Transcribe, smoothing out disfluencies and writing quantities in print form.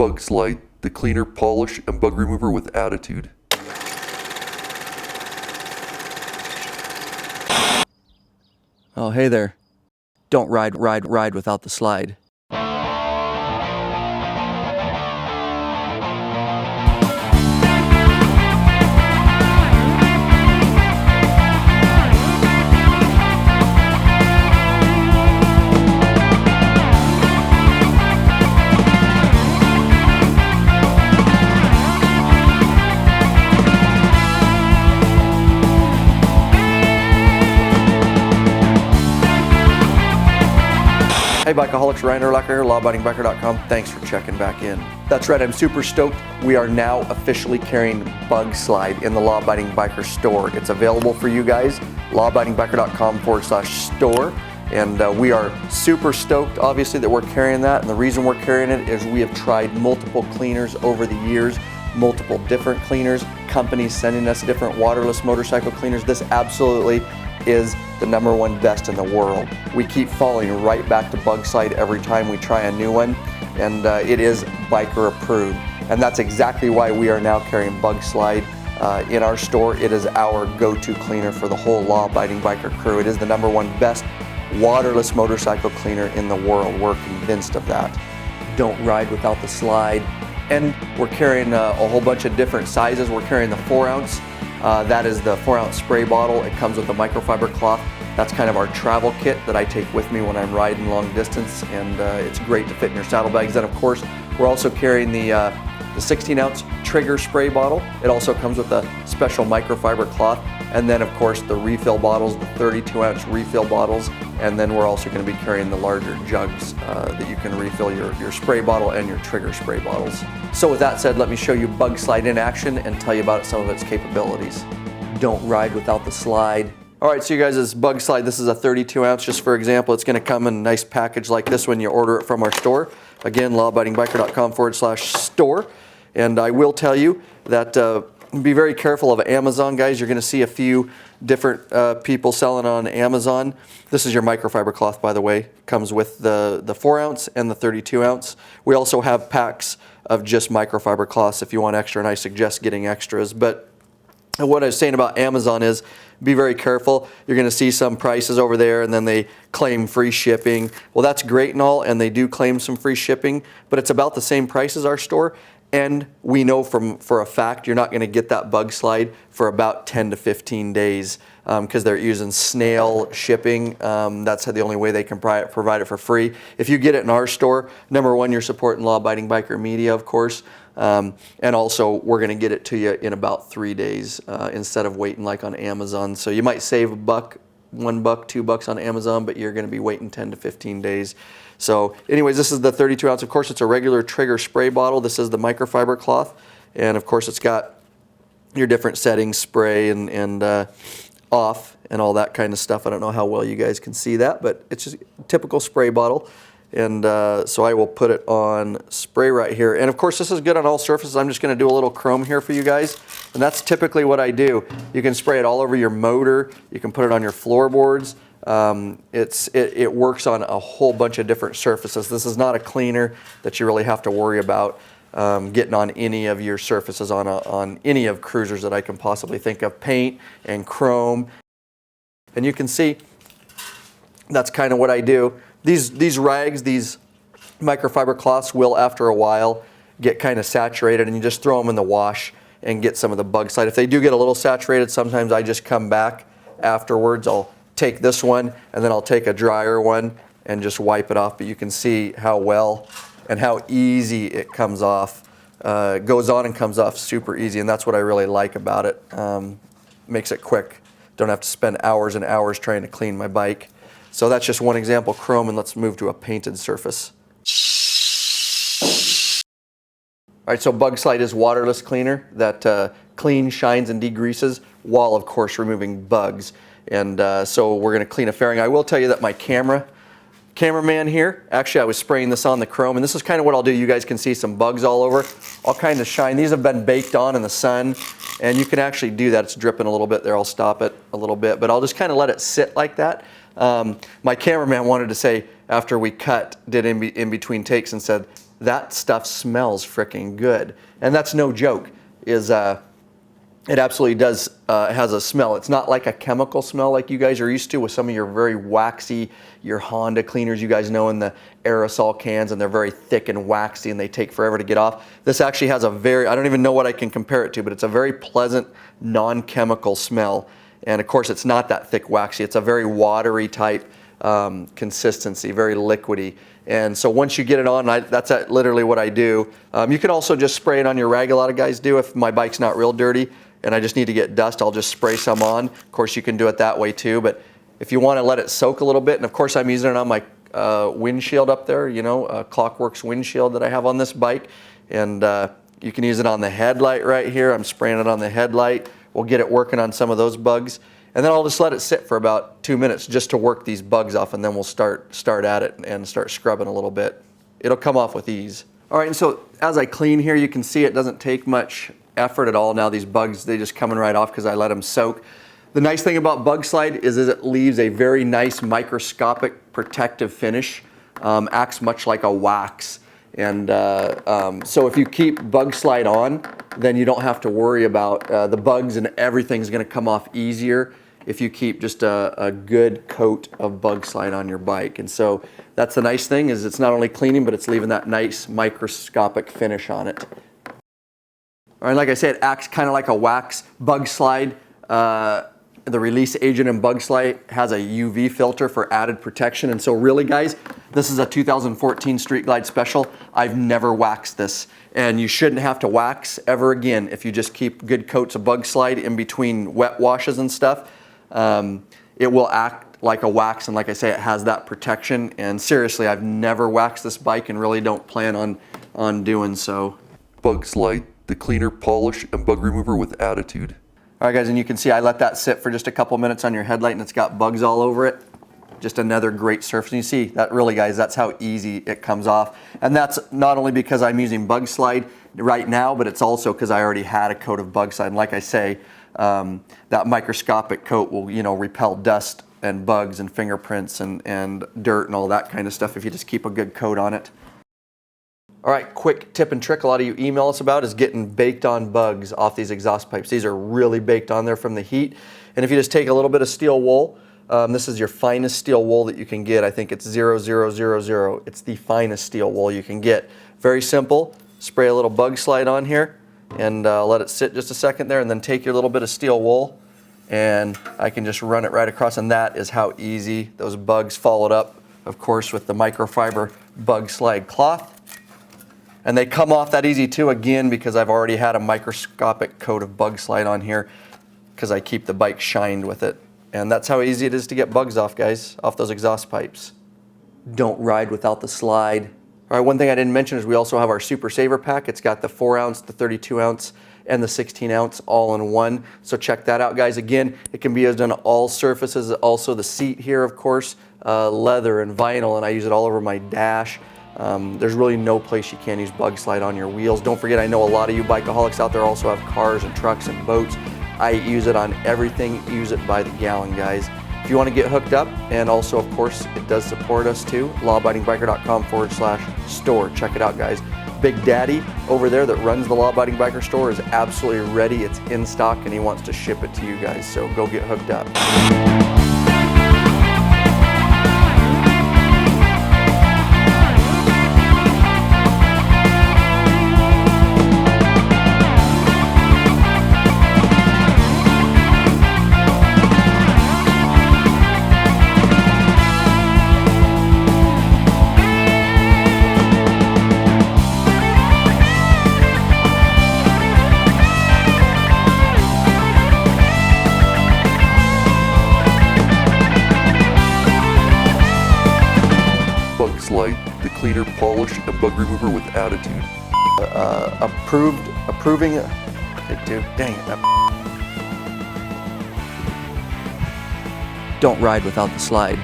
Bugslide, the cleaner, polish, and bug remover with attitude. Oh, hey there. Don't ride without the slide. Hey Bikeaholics, Ryan Urlacher here, lawabidingbiker.com. Thanks for checking back in. That's right, I'm super stoked. We are now officially carrying Bugslide in the Law Abiding Biker store. It's available for you guys, lawabidingbiker.com/store. And we are super stoked, obviously, that we're carrying that. And the reason we're carrying it is we have tried multiple cleaners over the years, multiple different cleaners, companies sending us different waterless motorcycle cleaners. This absolutely is the #1 best in the world. We keep falling right back to Bugslide every time we try a new one, and it is biker approved. And that's exactly why we are now carrying Bugslide in our store. It is our go-to cleaner for the whole law-abiding biker crew. It is the #1 best waterless motorcycle cleaner in the world. We're convinced of that. Don't ride without the slide. And we're carrying a whole bunch of different sizes. We're carrying the 4-ounce. That is the 4-ounce spray bottle. It comes with a microfiber cloth. That's kind of our travel kit that I take with me when I'm riding long distance, and it's great to fit in your saddlebags. Then of course, we're also carrying the 16-ounce trigger spray bottle. It also comes with a special microfiber cloth. And then of course the refill bottles, the 32-ounce refill bottles. And then we're also going to be carrying the larger jugs that you can refill your spray bottle and your trigger spray bottles. So with that said, let me show you Bugslide in action and tell you about some of its capabilities. Don't ride without the slide. All right, so you guys, this Bugslide, this is a 32-ounce. Just for example, it's going to come in a nice package like this when you order it from our store. Again, lawabidingbiker.com/store. And I will tell you that be very careful of Amazon, guys. You're going to see a few different people selling on Amazon. This is your microfiber cloth, by the way. Comes with the 4-ounce and the 32-ounce. We also have packs of just microfiber cloths if you want extra, and I suggest getting extras. But what I was saying about Amazon is be very careful. You're going to see some prices over there and then they claim free shipping. Well, that's great and all, and they do claim some free shipping, but it's about the same price as our store. And we know for a fact you're not going to get that Bugslide for about 10 to 15 days because they're using snail shipping. That's the only way they can provide it for free. If you get it in our store, #1, you're supporting Law Abiding Biker Media, of course. And also, we're going to get it to you in about 3 days instead of waiting like on Amazon. So you might save $1, $1, $2 on Amazon, but you're going to be waiting 10 to 15 days. So anyways, this is the 32-ounce. Of course, it's a regular trigger spray bottle. This is the microfiber cloth. And of course, it's got your different settings, spray and off and all that kind of stuff. I don't know how well you guys can see that, but it's just a typical spray bottle. And so I will put it on spray right here. And of course, this is good on all surfaces. I'm just going to do a little chrome here for you guys. And that's typically what I do. You can spray it all over your motor. You can put it on your floorboards. It works on a whole bunch of different surfaces. This is not a cleaner that you really have to worry about getting on any of your surfaces on any of cruisers that I can possibly think of. Paint and chrome. And you can see that's kind of what I do. These rags, these microfiber cloths will, after a while, get kind of saturated, and you just throw them in the wash and get some of the Bugslide. If they do get a little saturated, sometimes I just come back afterwards. I'll take this one, and then I'll take a drier one and just wipe it off. But you can see how well and how easy it comes off. It goes on and comes off super easy, and that's what I really like about it. Makes it quick. Don't have to spend hours and hours trying to clean my bike. So that's just one example, chrome, and let's move to a painted surface. All right, so Bugslide is waterless cleaner that cleans, shines, and degreases while, of course, removing bugs. And so we're going to clean a fairing. I will tell you that my cameraman here, actually I was spraying this on the chrome, and this is kind of what I'll do. You guys can see some bugs all over. I'll kind of shine. These have been baked on in the sun, and you can actually do that. It's dripping a little bit there. I'll stop it a little bit, but I'll just kind of let it sit like that. My cameraman wanted to say, after we cut, did in between takes, and said, that stuff smells freaking good. And that's no joke, it absolutely does, has a smell. It's not like a chemical smell like you guys are used to with some of your very waxy, your Honda cleaners you guys know in the aerosol cans, and they're very thick and waxy and they take forever to get off. This actually has a very, I don't even know what I can compare it to, but it's a very pleasant, non-chemical smell. And of course it's not that thick waxy, it's a very watery type consistency, very liquidy. And so once you get it on, that's literally what I do. You can also just spray it on your rag, a lot of guys do. If my bike's not real dirty and I just need to get dust, I'll just spray some on. Of course you can do it that way too, but if you want to let it soak a little bit, and of course I'm using it on my windshield up there, you know, Clockworks windshield that I have on this bike. And you can use it on the headlight right here. I'm spraying it on the headlight. We'll get it working on some of those bugs. And then I'll just let it sit for about 2 minutes just to work these bugs off, and then we'll start at it and start scrubbing a little bit. It'll come off with ease. All right, and so as I clean here, you can see it doesn't take much effort at all. Now these bugs, they just coming right off because I let them soak. The nice thing about Bugslide is it leaves a very nice microscopic protective finish. Acts much like a wax. And so if you keep Bugslide on, then you don't have to worry about the bugs, and everything's gonna come off easier if you keep just a good coat of Bugslide on your bike. And so that's the nice thing, is it's not only cleaning, but it's leaving that nice microscopic finish on it. All right, like I said, it acts kind of like a wax. Bugslide, the release agent in Bugslide has a UV filter for added protection. And so really guys, this is a 2014 Street Glide Special. I've never waxed this, and you shouldn't have to wax ever again if you just keep good coats of Bugslide in between wet washes and stuff. It will act like a wax, and like I say, it has that protection. And seriously, I've never waxed this bike and really don't plan on doing so. Bugslide, the cleaner, polish, and bug remover with attitude. All right guys, and you can see I let that sit for just a couple minutes on your headlight, and it's got bugs all over it. Just another great surface. And you see that really guys, that's how easy it comes off. And that's not only because I'm using Bugslide right now, but it's also because I already had a coat of Bugslide. And like I say, that microscopic coat will, you know, repel dust and bugs and fingerprints and dirt and all that kind of stuff if you just keep a good coat on it. All right, quick tip and trick a lot of you email us about is getting baked on bugs off these exhaust pipes. These are really baked on there from the heat. And if you just take a little bit of steel wool, this is your finest steel wool that you can get. I think it's 0000. It's the finest steel wool you can get. Very simple. Spray a little Bugslide on here and let it sit just a second there, and then take your little bit of steel wool and I can just run it right across, and that is how easy those bugs followed up, of course, with the microfiber Bugslide cloth. And they come off that easy too, again, because I've already had a microscopic coat of Bugslide on here because I keep the bike shined with it. And that's how easy it is to get bugs off, guys, off those exhaust pipes. Don't ride without the slide. All right, one thing I didn't mention is we also have our Super Saver Pack. It's got the 4 ounce, the 32 ounce, and the 16 ounce all in one. So check that out, guys. Again, it can be used on all surfaces. Also the seat here, of course, leather and vinyl, and I use it all over my dash. There's really no place you can't use Bugslide on your wheels. Don't forget, I know a lot of you bikeaholics out there also have cars and trucks and boats. I use it on everything. Use it by the gallon, guys. If you want to get hooked up, and also, of course, it does support us too, lawabidingbiker.com/store. Check it out, guys. Big Daddy over there that runs the Law Abiding Biker store is absolutely ready. It's in stock, and he wants to ship it to you guys, so go get hooked up. Bugslide, the cleaner, polish, and bug remover with attitude. Approving, dude, dang it. Don't ride without the slide.